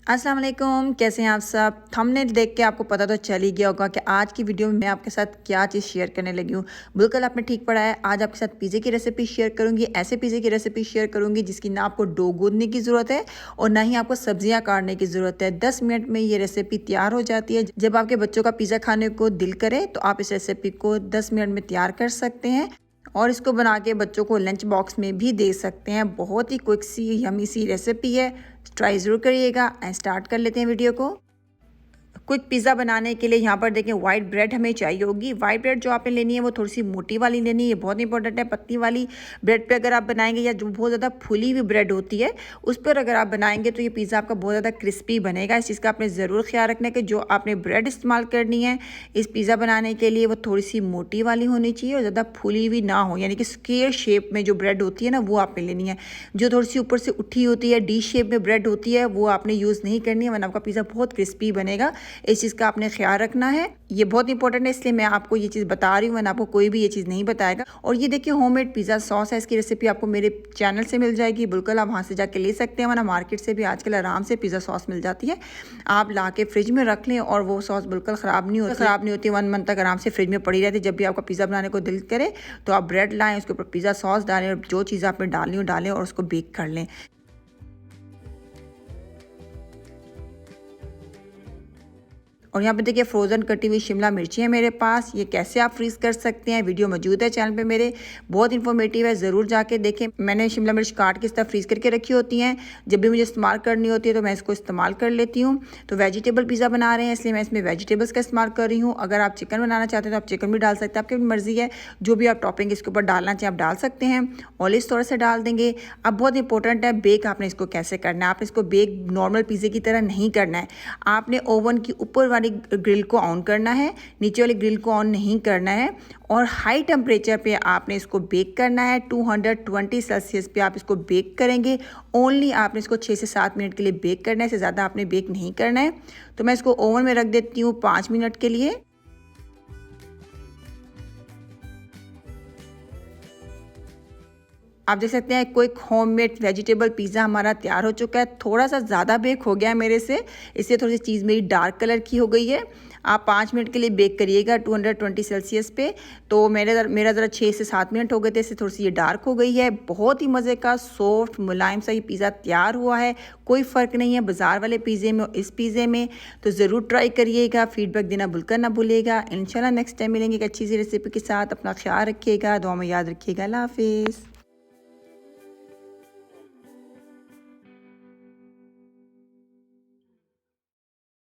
अस्सलाम वालेकुम, कैसे हैं आप सब। थंबनेल देख के आपको पता तो चल ही गया होगा कि आज की वीडियो में मैं आपके साथ क्या चीज़ शेयर करने लगी हूँ। बिल्कुल आपने ठीक पढ़ा है। आज आपके साथ पिज़्ज़े की रेसिपी शेयर करूँगी। ऐसे पिज़्ज़े की रेसिपी शेयर करूँगी जिसकी ना आपको डो गूंदने की ज़रूरत है और ना ही आपको सब्जियाँ काटने की ज़रूरत है। 10 मिनट में ये रेसिपी तैयार हो जाती है। जब आपके बच्चों का पिज़्ज़ा खाने को दिल करे तो आप इस रेसिपी को 10 मिनट में तैयार कर सकते हैं और इसको बना के बच्चों को लंच बॉक्स में भी दे सकते हैं। बहुत ही क्विक सी यमी सी रेसिपी है, ट्राई ज़रूर करिएगा। स्टार्ट कर लेते हैं वीडियो को। क्विक पिज़्ज़ा बनाने के लिए यहाँ पर देखें वाइट ब्रेड हमें चाहिए होगी। वाइट ब्रेड जो आपने लेनी है वो थोड़ी सी मोटी वाली लेनी है, ये बहुत इंपॉर्टेंट है। पतली वाली ब्रेड पे अगर आप बनाएंगे या जो बहुत ज़्यादा फुली हुई ब्रेड होती है उस पर अगर आप बनाएंगे तो ये पिज़्ज़ा आपका बहुत ज़्यादा क्रिस्पी बनेगा। इस चीज़ का आपने ज़रूर ख्याल रखना है कि जो आपने ब्रेड इस्तेमाल करनी है इस पिज़्ज़ा बनाने के लिए वो थोड़ी सी मोटी वाली होनी चाहिए और ज़्यादा फुली हुई ना हो, यानी कि स्क्वायर शेप में जो ब्रेड होती है ना वो आपने लेनी है। जो थोड़ी सी ऊपर से उठी होती है डी शेप में ब्रेड होती है वो आपने यूज़ नहीं करनी है, वरना आपका पिज़्ज़ा बहुत क्रिस्पी बनेगा। इस चीज़ का आपने ख्याल रखना है, ये बहुत इंपॉर्टेंट है, इसलिए मैं आपको ये चीज़ बता रही हूँ, वरना आपको कोई भी ये चीज़ नहीं बताएगा। और ये देखिए होममेड पिज़्ज़ा सॉस है, इसकी रेसिपी आपको मेरे चैनल से मिल जाएगी। बिल्कुल आप वहाँ से जाके ले सकते हैं, वरना मार्केट से भी आजकल आराम से पिज़्ज़ा सॉस मिल जाती है। आप ला के फ्रिज में रख लें और वो सॉस बिल्कुल ख़राब नहीं होती 1 मंथ तक आराम से फ्रिज में पड़ी रहती है। जब भी आपका पिज़्ज़ा बनाने को दिल करे तो आप ब्रेड लाएँ, उसके ऊपर पिज़्ज़ा सॉस डालें और जो चीज़ आपने डालनी हो डालें और उसको बेक कर लें। और यहाँ पे देखिए फ्रोज़न कटी हुई शिमला मिर्ची है मेरे पास। ये कैसे आप फ्रीज़ कर सकते हैं वीडियो मौजूद है चैनल पे मेरे, बहुत इन्फॉर्मेटिव है, ज़रूर जाके देखें। मैंने शिमला मिर्च काट के इस तरह फ्रीज़ करके रखी होती हैं, जब भी मुझे इस्तेमाल करनी होती है तो मैं इसको इस्तेमाल कर लेती हूँ। तो वेजिटेबल पिज़्ज़ा बना रहे हैं इसलिए मैं इसमें वेजिटेबल्स का इस्तेमाल कर रही हूँ। अगर आप चिकन बनाना चाहते हैं तो आप चिकन भी डाल सकते हैं, आपकी मर्ज़ी है। जो भी आप टॉपिंग इसके ऊपर डालना चाहें आप डाल सकते हैं। ऑलिव्स थोड़ा सा डाल देंगे। अब बहुत इंपॉर्टेंट है बेक आपने इसको कैसे करना है। आपने इसको बेक नॉर्मल पिज़्ज़े की तरह नहीं करना है। आपने ओवन की ऊपर वाली ग्रिल को ऑन करना है, नीचे वाली ग्रिल को ऑन नहीं करना है और हाई टेम्परेचर पे आपने इसको बेक करना है। 220 सेल्सियस पे आप इसको बेक करेंगे। ओनली आपने इसको 6 से 7 मिनट के लिए बेक करना है, इससे ज़्यादा आपने बेक नहीं करना है। तो मैं इसको ओवन में रख देती हूँ 5 मिनट के लिए। आप देख सकते हैं कोई होममेड वेजिटेबल पिज़्ज़ा हमारा तैयार हो चुका है। थोड़ा सा ज़्यादा बेक हो गया है मेरे से, इसलिए थोड़ी सी चीज़ मेरी डार्क कलर की हो गई है। आप 5 मिनट के लिए बेक करिएगा 220 सेल्सियस पे। तो मेरा ज़रा 6 से 7 मिनट हो गए थे, इससे थोड़ी सी ये डार्क हो गई है। बहुत ही मज़े का सॉफ्ट मुलायम सा ये पिज़्ज़ा तैयार हुआ है। कोई फ़र्क नहीं है बाज़ार वाले पिज़्ज़े में और इस पिज़्ज़े में। तो ज़रूर ट्राई करिएगा, फीडबैक देना बिल्कुल ना भूलिएगा। इंशाल्लाह नेक्स्ट टाइम मिलेंगे एक अच्छी सी रेसिपी के साथ। अपना ख्याल रखिएगा, दुआ में याद रखिएगा। अल्लाह हाफ़िज़।